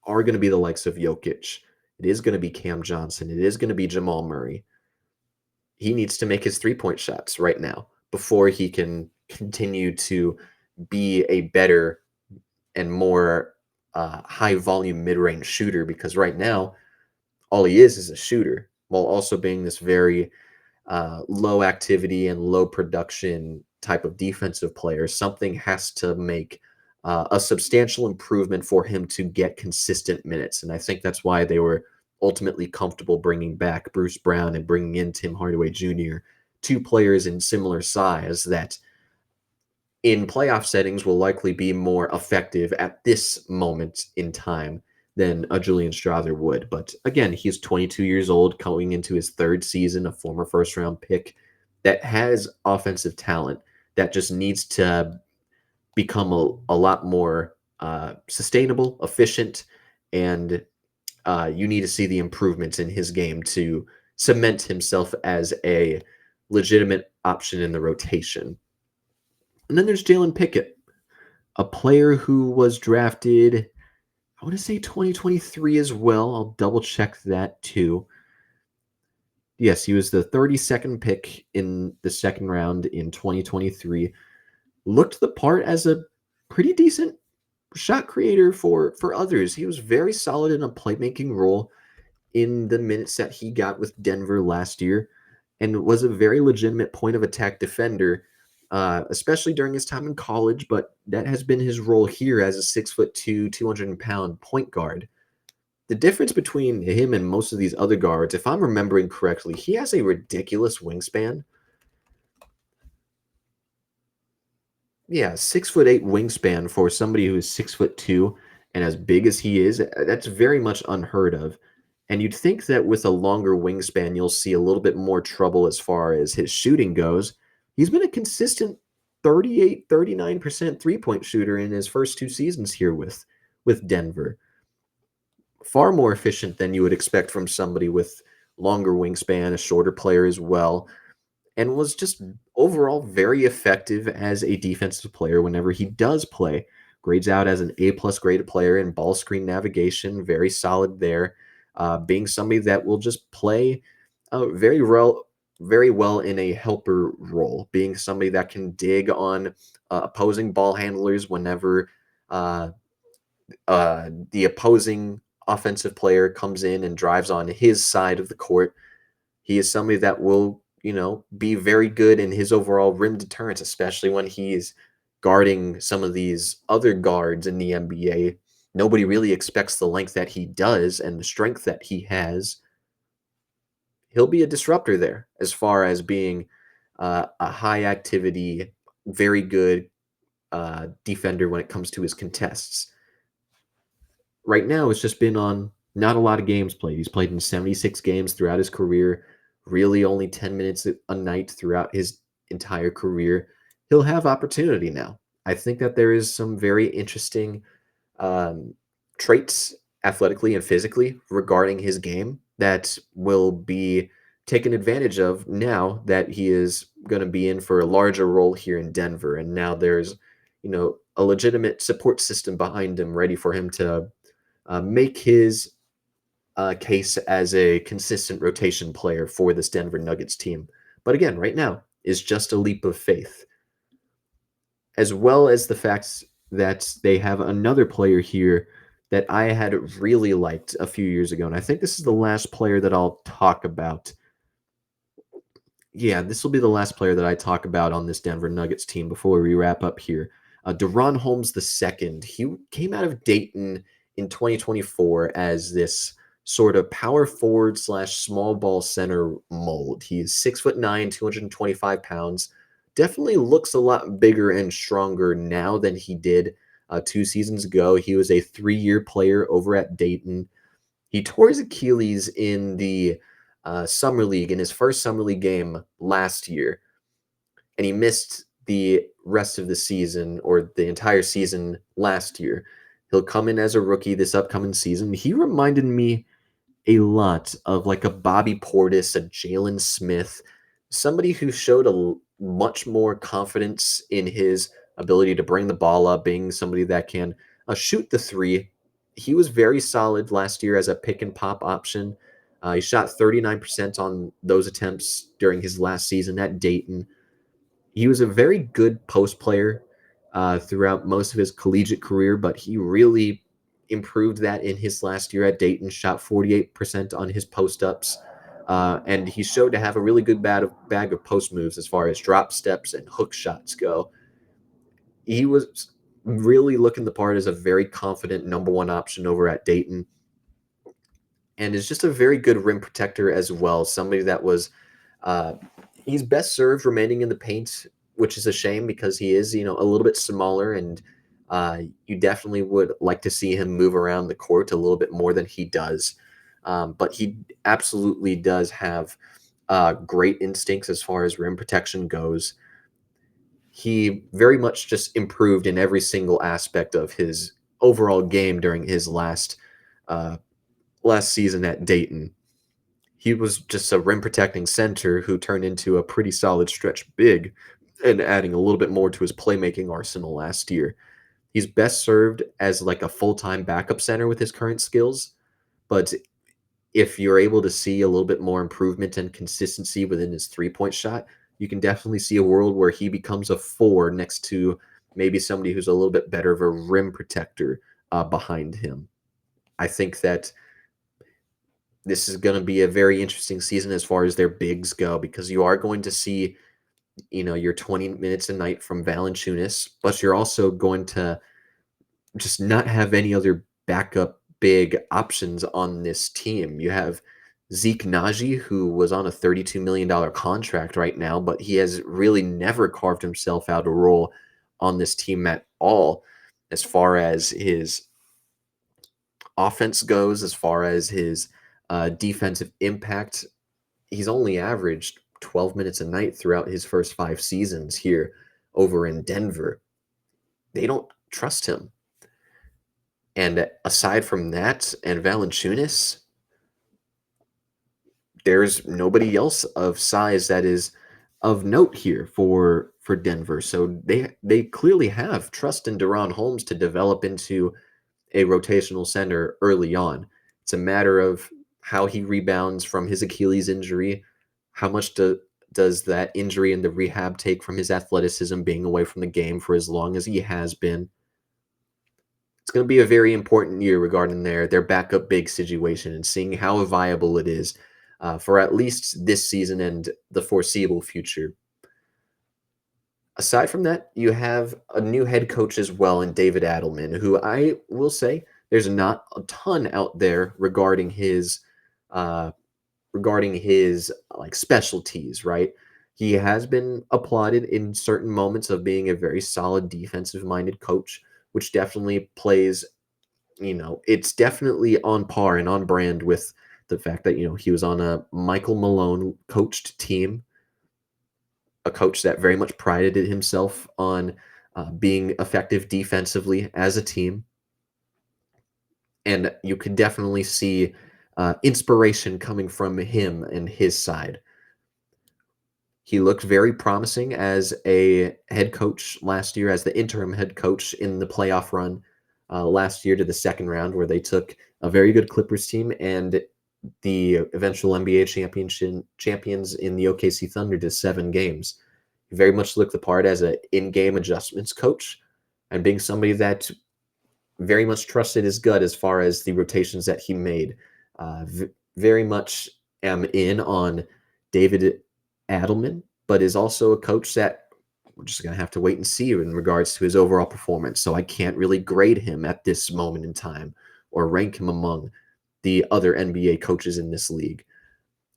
are going to be the likes of Jokic. It is going to be Cam Johnson. It is going to be Jamal Murray. He needs to make his three-point shots right now before he can continue to be a better and more high volume mid-range shooter, because right now all he is a shooter while also being this very low activity and low production type of defensive player. Something has to make a substantial improvement for him to get consistent minutes. And I think that's why they were ultimately comfortable bringing back Bruce Brown and bringing in Tim Hardaway Jr., two players in similar size that in playoff settings will likely be more effective at this moment in time than a Julian Strawther would. But again, he's 22 years old, coming into his third season, a former first round pick that has offensive talent that just needs to become a lot more sustainable, efficient, and you need to see the improvements in his game to cement himself as a legitimate option in the rotation. And then there's Jalen Pickett, a player who was drafted, I want to say 2023 as well. I'll double check that too. Yes, he was the 32nd pick in the second round in 2023. Looked the part as a pretty decent shot creator for others. He was very solid in a playmaking role in the minutes that he got with Denver last year, and was a very legitimate point of attack defender, especially during his time in college. But that has been his role here as a 6'2", 200-pound point guard. The difference between him and most of these other guards, if I'm remembering correctly, he has a ridiculous wingspan. Yeah, 6'8" wingspan for somebody who is 6'2" and as big as he is. That's very much unheard of. And you'd think that with a longer wingspan, you'll see a little bit more trouble as far as his shooting goes. He's been a consistent 38, 39% three-point shooter in his first two seasons here with Denver. Far more efficient than you would expect from somebody with longer wingspan, a shorter player as well, and was just overall very effective as a defensive player whenever he does play. Grades out as an A-plus graded player in ball screen navigation, very solid there. Being somebody that will just play very well in a helper role, being somebody that can dig on opposing ball handlers whenever the opposing offensive player comes in and drives on his side of the court. He is somebody that will, be very good in his overall rim deterrence, especially when he's guarding some of these other guards in the NBA. Nobody really expects the length that he does and the strength that he has. He'll be a disruptor there as far as being a high activity, very good defender when it comes to his contests. Right now, it's just been on not a lot of games played. He's played in 76 games throughout his career, really only 10 minutes a night throughout his entire career. He'll have opportunity now. I think that there is some very interesting traits athletically and physically regarding his game that will be taken advantage of now that he is going to be in for a larger role here in Denver. And now there's, a legitimate support system behind him ready for him to make his case as a consistent rotation player for this Denver Nuggets team. But again, right now is just a leap of faith, as well as the fact that they have another player here that I had really liked a few years ago. And I think this is the last player that I'll talk about. Yeah, this will be the last player that I talk about on this Denver Nuggets team before we wrap up here. DaRon Holmes II. He came out of Dayton in 2024 as this sort of power forward slash small ball center mold. He's 6'9", 225 pounds. Definitely looks a lot bigger and stronger now than he did 2 seasons ago. He was a 3-year player over at Dayton. He tore his Achilles in the summer league in his first summer league game last year, and he missed the rest of the season or the entire season last year. He'll come in as a rookie this upcoming season. He reminded me a lot of like a Bobby Portis, a Jalen Smith, somebody who showed much more confidence in his ability to bring the ball up, being somebody that can shoot the three. He was very solid last year as a pick and pop option. He shot 39% on those attempts during his last season at Dayton. He was a very good post player throughout most of his collegiate career, but he really improved that in his last year at Dayton, shot 48% on his post ups. And he showed to have a really good bag of post moves as far as drop steps and hook shots go. He was really looking the part as a very confident number one option over at Dayton, and is just a very good rim protector as well. Somebody that was uh, he's best served remaining in the paint, which is a shame because he is, a little bit smaller, and you definitely would like to see him move around the court a little bit more than he does. But he absolutely does have great instincts as far as rim protection goes. He very much just improved in every single aspect of his overall game during his uh, last season at Dayton. He was just a rim protecting center who turned into a pretty solid stretch big and adding a little bit more to his playmaking arsenal last year. He's best served as like a full-time backup center with his current skills, but if you're able to see a little bit more improvement and consistency within his three-point shot, you can definitely see a world where he becomes a four next to maybe somebody who's a little bit better of a rim protector behind him. I think that this is going to be a very interesting season as far as their bigs go, because you are going to see, your 20 minutes a night from Valanciunas, but you're also going to just not have any other backup big options on this team. You have Zeke Naji, who was on a $32 million contract right now, but he has really never carved himself out a role on this team at all as far as his offense goes, as far as his defensive impact. He's only averaged 12 minutes a night throughout his first 5 seasons here over in Denver. They don't trust him. And aside from that and Valanciunas, there's nobody else of size that is of note here for Denver. So they clearly have trust in Deron Holmes to develop into a rotational center early on. It's a matter of how he rebounds from his Achilles injury. How much does that injury and the rehab take from his athleticism being away from the game for as long as he has been? It's going to be a very important year regarding their backup big situation and seeing how viable it is for at least this season and the foreseeable future. Aside from that, you have a new head coach as well in David Adelman, who I will say there's not a ton out there uh, regarding his like specialties, right? He has been applauded in certain moments of being a very solid defensive minded coach, which definitely plays, it's definitely on par and on brand with the fact that, he was on a Michael Malone coached team, a coach that very much prided himself on being effective defensively as a team. And you could definitely see inspiration coming from him and his side. He looked very promising as a head coach last year, as the interim head coach in the playoff run last year to the second round, where they took a very good Clippers team and the eventual NBA champions in the OKC Thunder to 7 games. He very much looked the part as an in-game adjustments coach and being somebody that very much trusted his gut as far as the rotations that he made. Very much am in on David Adelman, but is also a coach that we're just going to have to wait and see in regards to his overall performance. So I can't really grade him at this moment in time or rank him among the other NBA coaches in this league.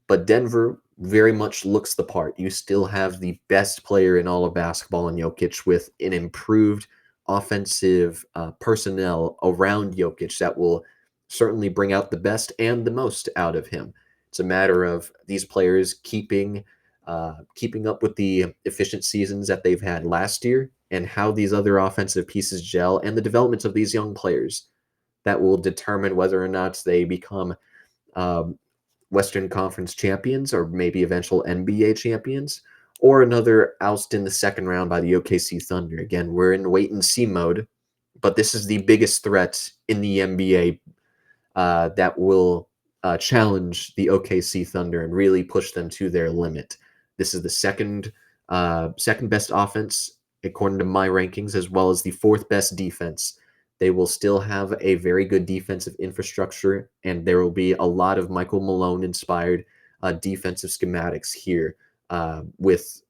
But Denver very much looks the part. You still have the best player in all of basketball in Jokic, with an improved offensive personnel around Jokic that will certainly bring out the best and the most out of him. It's a matter of these players keeping up with the efficient seasons that they've had last year, and how these other offensive pieces gel, and the development of these young players that will determine whether or not they become um, Western Conference champions, or maybe eventual NBA champions, or another oust in the second round by the OKC Thunder. Again, we're in wait and see mode, but this is the biggest threat in the NBA that will challenge the OKC Thunder and really push them to their limit. This is the second best offense according to my rankings, as well as the fourth best defense. They will still have a very good defensive infrastructure, and there will be a lot of Michael Malone inspired defensive schematics here with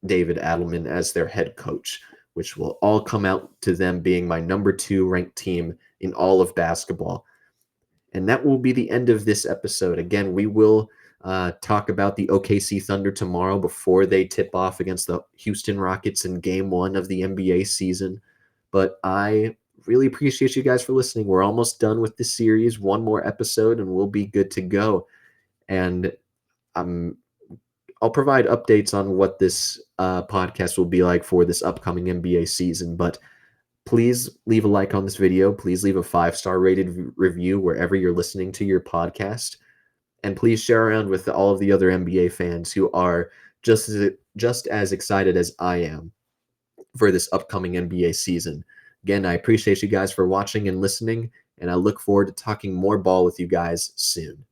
David Adelman as their head coach, which will all come out to them being my number 2 ranked team in all of basketball. And that will be the end of this episode. Again, we will talk about the OKC Thunder tomorrow before they tip off against the Houston Rockets in Game 1 of the NBA season. But I really appreciate you guys for listening. We're almost done with this series. One more episode, and we'll be good to go. And I'll provide updates on what this podcast will be like for this upcoming NBA season. But please leave a like on this video. Please leave a 5-star rated review wherever you're listening to your podcast. And please share around with all of the other NBA fans who are just as excited as I am for this upcoming NBA season. Again, I appreciate you guys for watching and listening, and I look forward to talking more ball with you guys soon.